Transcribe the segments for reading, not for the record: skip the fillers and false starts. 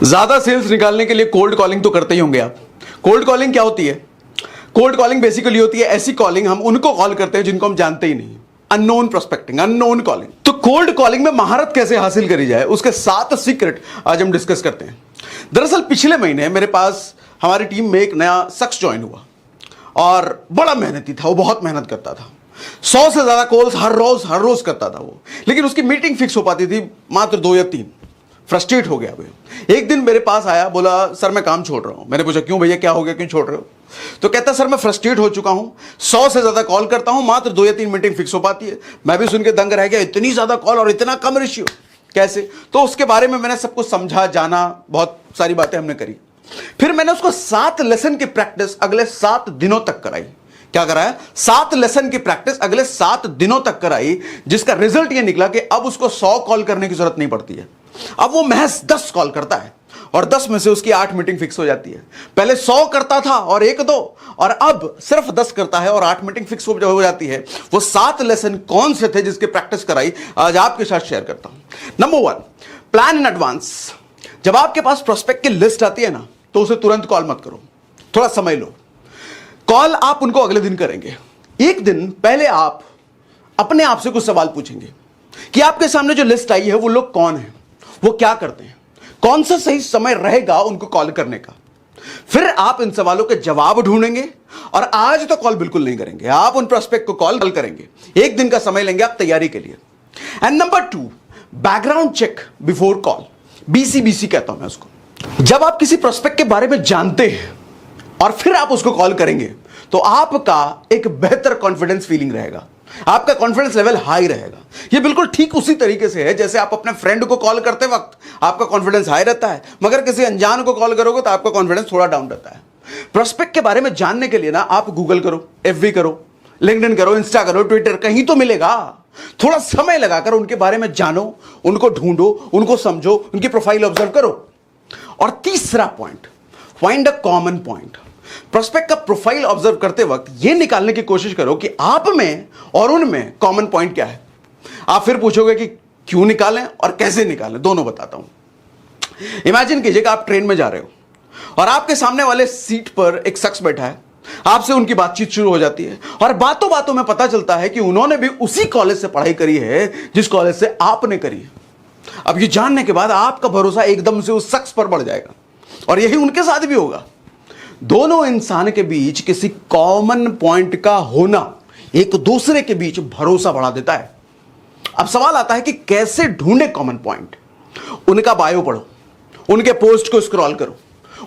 ज्यादा सेल्स निकालने के लिए कोल्ड कॉलिंग तो करते ही होंगे आप। कोल्ड कॉलिंग क्या होती है? कोल्ड कॉलिंग बेसिकली होती है ऐसी कॉलिंग, हम उनको कॉल करते हैं जिनको हम जानते ही नहीं। Unknown prospecting, unknown calling. तो कोल्ड कॉलिंग में महारत कैसे हासिल करी जाए, उसके 7 सीक्रेट आज हम डिस्कस करते हैं। दरअसल पिछले महीने मेरे पास हमारी टीम में एक नया शख्स ज्वाइन हुआ और बड़ा मेहनती था, वो बहुत मेहनत करता था। 100 से ज्यादा कॉल्स हर रोज करता था वो, लेकिन उसकी मीटिंग फिक्स हो पाती थी मात्र 2 या 3। फ्रस्ट्रेट हो गया भाई। एक दिन मेरे पास आया, बोला सर मैं काम छोड़ रहा हूं। मैंने पूछा क्यों भैया, क्या हो गया, क्यों छोड़ रहे हो? तो कहता सर मैं फ्रस्ट्रेट हो चुका हूं, 100 से ज्यादा कॉल करता हूं, मात्र 2 या 3 मीटिंग फिक्स हो पाती है। मैं भी सुन के दंग रह गया, इतनी ज्यादा कॉल और इतना कम रेशियो कैसे? तो उसके बारे में मैंने सब कुछ समझा, जाना, बहुत सारी बातें हमने करी। फिर मैंने उसको 7 लेसन की प्रैक्टिस अगले 7 दिनों तक कराई। क्या कराया? 7 लेसन की प्रैक्टिस अगले 7 दिनों तक कराई, जिसका रिजल्ट यह निकला कि अब उसको 100 कॉल करने की जरूरत नहीं पड़ती है। अब वो महज 10 कॉल करता है और 10 में से उसकी 8 मीटिंग फिक्स हो जाती है। पहले 100 करता था और 1-2, और अब सिर्फ 10 करता है और 8 मीटिंग फिक्स हो जाती है। वो 7 लेसन कौन से थे जिसकी प्रैक्टिस कराई, आज आपके साथ शेयर करता हूं। Number 1, plan in advance. जब आपके पास प्रोस्पेक्ट की लिस्ट आती है ना, तो उसे तुरंत कॉल मत करो, थोड़ा समय लो। कॉल आप उनको अगले दिन करेंगे। एक दिन पहले आप अपने आप से कुछ सवाल पूछेंगे कि आपके सामने जो लिस्ट आई है वो लोग कौन है, वो क्या करते हैं, कौन सा सही समय रहेगा उनको कॉल करने का। फिर आप इन सवालों के जवाब ढूंढेंगे और आज तो कॉल बिल्कुल नहीं करेंगे, आप उन प्रोस्पेक्ट को कॉल करेंगे। एक दिन का समय लेंगे आप तैयारी के लिए। And number 2, background check before call. BCBC कहता हूं मैं उसको। जब आप किसी प्रोस्पेक्ट के बारे में जानते हैं और फिर आप उसको कॉल करेंगे तो आपका एक बेहतर कॉन्फिडेंस फीलिंग रहेगा, आपका कॉन्फिडेंस लेवल हाई रहेगा। ये बिल्कुल ठीक उसी तरीके से है जैसे आप अपने फ्रेंड को कॉल करते वक्त आपका कॉन्फिडेंस हाई रहता है, मगर किसी अनजान को कॉल करोगे तो आपका कॉन्फिडेंस थोड़ा डाउन रहता है। प्रोस्पेक्ट के बारे में जानने के लिए ना आप गूगल करो, FB करो, लिंक्डइन करो, इंस्टा करो, ट्विटर, कहीं तो मिलेगा। थोड़ा समय लगाकर उनके बारे में जानो, उनको ढूंढो, उनको समझो, उनकी प्रोफाइल ऑब्जर्व करो। और तीसरा point, find a common point. Prospect का प्रोफाइल ऑब्जर्व करते वक्त यह निकालने की कोशिश करो कि आप में और उनमें कॉमन पॉइंट क्या है। आप फिर पूछोगे कि क्यों निकालें और कैसे निकालें, दोनों बताता हूं। इमेजिन कीजिए कि आप ट्रेन में जा रहे हो और आपके सामने वाले सीट पर एक शख्स बैठा है। आपसे उनकी बातचीत शुरू हो जाती है और बातों बातों में पता चलता है कि उन्होंने भी उसी कॉलेज से पढ़ाई करी है जिस कॉलेज से आपने करी है। अब ये जानने के बाद आपका भरोसा एकदम से उस शख्स पर बढ़ जाएगा और यही उनके साथ भी होगा। दोनों इंसान के बीच किसी कॉमन पॉइंट का होना एक दूसरे के बीच भरोसा बढ़ा देता है। अब सवाल आता है कि कैसे ढूंढे कॉमन पॉइंट। उनका बायो पढ़ो, उनके पोस्ट को स्क्रॉल करो,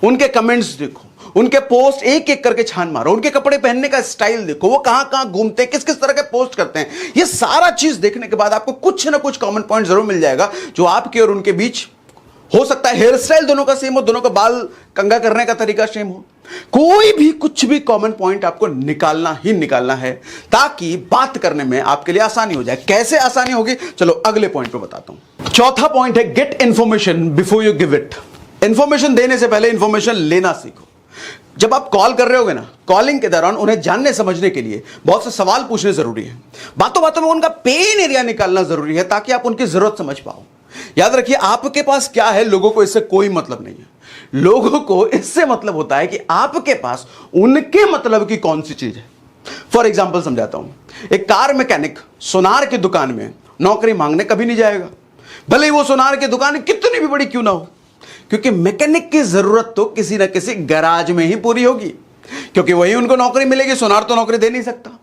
उनके कमेंट्स देखो, उनके पोस्ट एक एक करके छान मारो, उनके कपड़े पहनने का स्टाइल देखो, वो कहां कहां घूमते हैं, किस किस तरह के पोस्ट करते हैं। ये सारा चीज देखने के बाद आपको कुछ ना कुछ कॉमन पॉइंट जरूर मिल जाएगा जो आपके और उनके बीच हो सकता है हेयर स्टाइल दोनों का सेम हो, दोनों का बाल कंघा करने का तरीका सेम हो, कोई भी कुछ भी कॉमन पॉइंट आपको निकालना ही निकालना है ताकि बात करने में आपके लिए आसानी हो जाए। कैसे आसानी होगी, चलो अगले पॉइंट पे बताता हूं। चौथा पॉइंट है get information before you give it. Information देने से पहले इंफॉर्मेशन लेना सीखो। जब आप कॉल कर रहे होगे ना, कॉलिंग के दौरान उन्हें जानने समझने के लिए बहुत से सवाल पूछने जरूरी है। बातों बातों में उनका पेन एरिया निकालना जरूरी है ताकि आप उनकी जरूरत समझ पाओ। याद रखिए, आपके पास क्या है, लोगों को इससे कोई मतलब नहीं है। लोगों को इससे मतलब होता है कि आपके पास उनके मतलब की कौन सी चीज है। फॉर एग्जाम्पल समझाता हूं। एक कार मैकेनिक सोनार की दुकान में नौकरी मांगने कभी नहीं जाएगा, भले ही वो सोनार की दुकान कितनी भी बड़ी क्यों ना हो, क्योंकि मैकेनिक की जरूरत तो किसी ना किसी गैराज में ही पूरी होगी, क्योंकि वही उनको नौकरी मिलेगी। सोनार तो नौकरी दे नहीं सकता।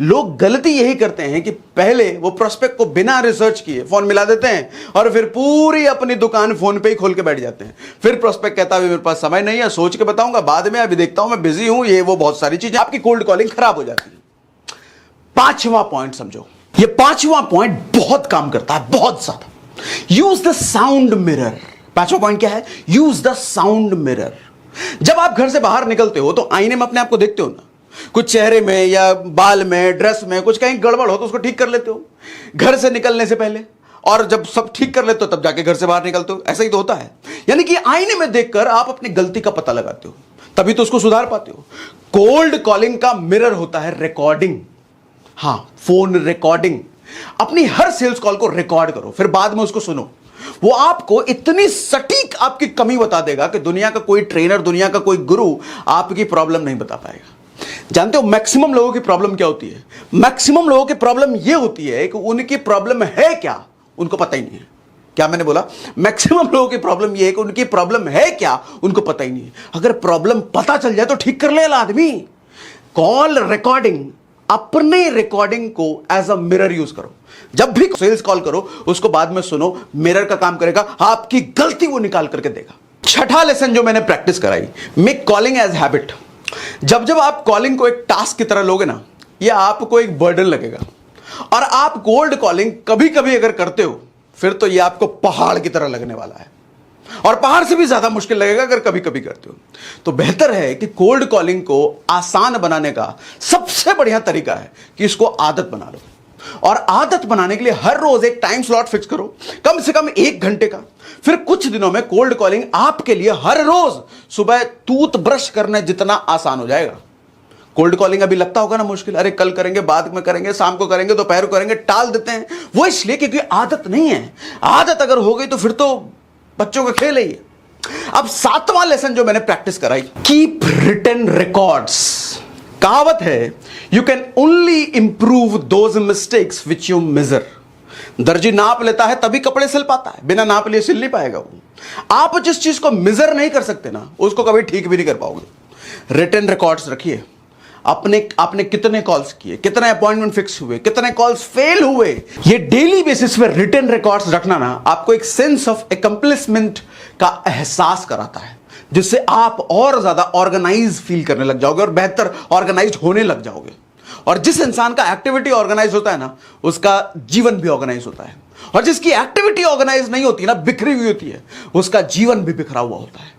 लोग गलती यही करते हैं कि पहले वो प्रोस्पेक्ट को बिना रिसर्च किए फोन मिला देते हैं और फिर पूरी अपनी दुकान फोन पे ही खोल के बैठ जाते हैं। फिर प्रोस्पेक्ट कहता है मेरे पास समय नहीं है, सोच के बताऊंगा, बाद में, अभी देखता हूं, मैं बिजी हूं, ये वो बहुत सारी चीजें, आपकी कोल्ड कॉलिंग खराब हो जाती है। 5वां पॉइंट समझो। ये 5वां पॉइंट बहुत काम करता है, बहुत ज्यादा। Use the sound mirror. 5वां पॉइंट क्या है? Use the sound mirror. जब आप घर से बाहर निकलते हो तो आईने में अपने आप को देखते हो ना, कुछ चेहरे में या बाल में, ड्रेस में कुछ कहीं गड़बड़ हो तो उसको ठीक कर लेते हो घर से निकलने से पहले, और जब सब ठीक कर लेते हो तब जाके घर से बाहर निकलते हो। ऐसा ही तो होता है। यानी कि आईने में देखकर आप अपनी गलती का पता लगाते हो, तभी तो उसको सुधार पाते हो। कोल्ड कॉलिंग का मिरर होता है रिकॉर्डिंग। हां, फोन रिकॉर्डिंग। अपनी हर सेल्स कॉल को रिकॉर्ड करो, फिर बाद में उसको सुनो। वो आपको इतनी सटीक आपकी कमी बता देगा कि दुनिया का कोई ट्रेनर, दुनिया का कोई गुरु आपकी प्रॉब्लम नहीं बता पाएगा। जानते हो मैक्सिमम लोगों की प्रॉब्लम क्या होती है? मैक्सिमम लोगों की प्रॉब्लम यह होती है कि उनकी प्रॉब्लम है क्या उनको पता ही नहीं है। क्या मैंने बोला? मैक्सिमम लोगों की प्रॉब्लम यह है कि उनकी प्रॉब्लम है क्या उनको पता ही नहीं है। अगर प्रॉब्लम पता चल जाए तो ठीक कर लेगा आदमी। कॉल रिकॉर्डिंग, अपने रिकॉर्डिंग को एज अ मिरर यूज करो। जब भी सेल्स कॉल करो उसको बाद में सुनो, मिरर का काम करेगा, आपकी गलती वो निकाल करके देगा। छठा लेसन जो मैंने प्रैक्टिस कराई, मेक कॉलिंग एज हैबिट। जब जब आप कॉलिंग को एक टास्क की तरह लोगे ना, ये आपको एक बर्डन लगेगा। और आप कोल्ड कॉलिंग कभी कभी अगर करते हो फिर तो ये आपको पहाड़ की तरह लगने वाला है, और पहाड़ से भी ज्यादा मुश्किल लगेगा अगर कभी कभी करते हो। तो बेहतर है कि कोल्ड कॉलिंग को आसान बनाने का सबसे बढ़िया तरीका है कि इसको आदत बना लो। और आदत बनाने के लिए हर रोज एक टाइम स्लॉट फिक्स करो, कम से कम 1 घंटे का। फिर कुछ दिनों में कोल्ड कॉलिंग आपके लिए हर रोज सुबह टूथ ब्रश करने जितना आसान हो जाएगा। कोल्ड कॉलिंग अभी लगता होगा ना मुश्किल, अरे कल करेंगे, बाद में करेंगे, शाम को करेंगे, दोपहर को करेंगे, टाल देते हैं। वो इसलिए क्योंकि आदत नहीं है। आदत अगर हो गई तो फिर तो बच्चों का खेल है ये। अब 7वां लेसन जो मैंने प्रैक्टिस कराई, कीप रिटन रिकॉर्ड्स। कहावत है, you can only improve those mistakes which you measure. दर्जी नाप लेता है तभी कपड़े सिल पाता है, बिना नाप लिए सिल नहीं पाएगा वो। आप जिस चीज को मेजर नहीं कर सकते ना, उसको कभी ठीक भी नहीं कर पाओगे। रिटन रिकॉर्ड्स रखिए। आपने कितने कॉल्स किए, कितने अपॉइंटमेंट फिक्स हुए, कितने कॉल्स फेल हुए, ये डेली बेसिस पे रिटन रिकॉर्ड्स रखना ना आपको एक सेंस ऑफ अकम्प्लिशमेंट का एहसास कराता है, जिससे आप और ज्यादा ऑर्गेनाइज फील करने लग जाओगे और बेहतर ऑर्गेनाइज होने लग जाओगे। और जिस इंसान का एक्टिविटी ऑर्गेनाइज होता है ना, उसका जीवन भी ऑर्गेनाइज होता है। और जिसकी एक्टिविटी ऑर्गेनाइज नहीं होती ना, बिखरी हुई होती है, उसका जीवन भी बिखरा हुआ होता है।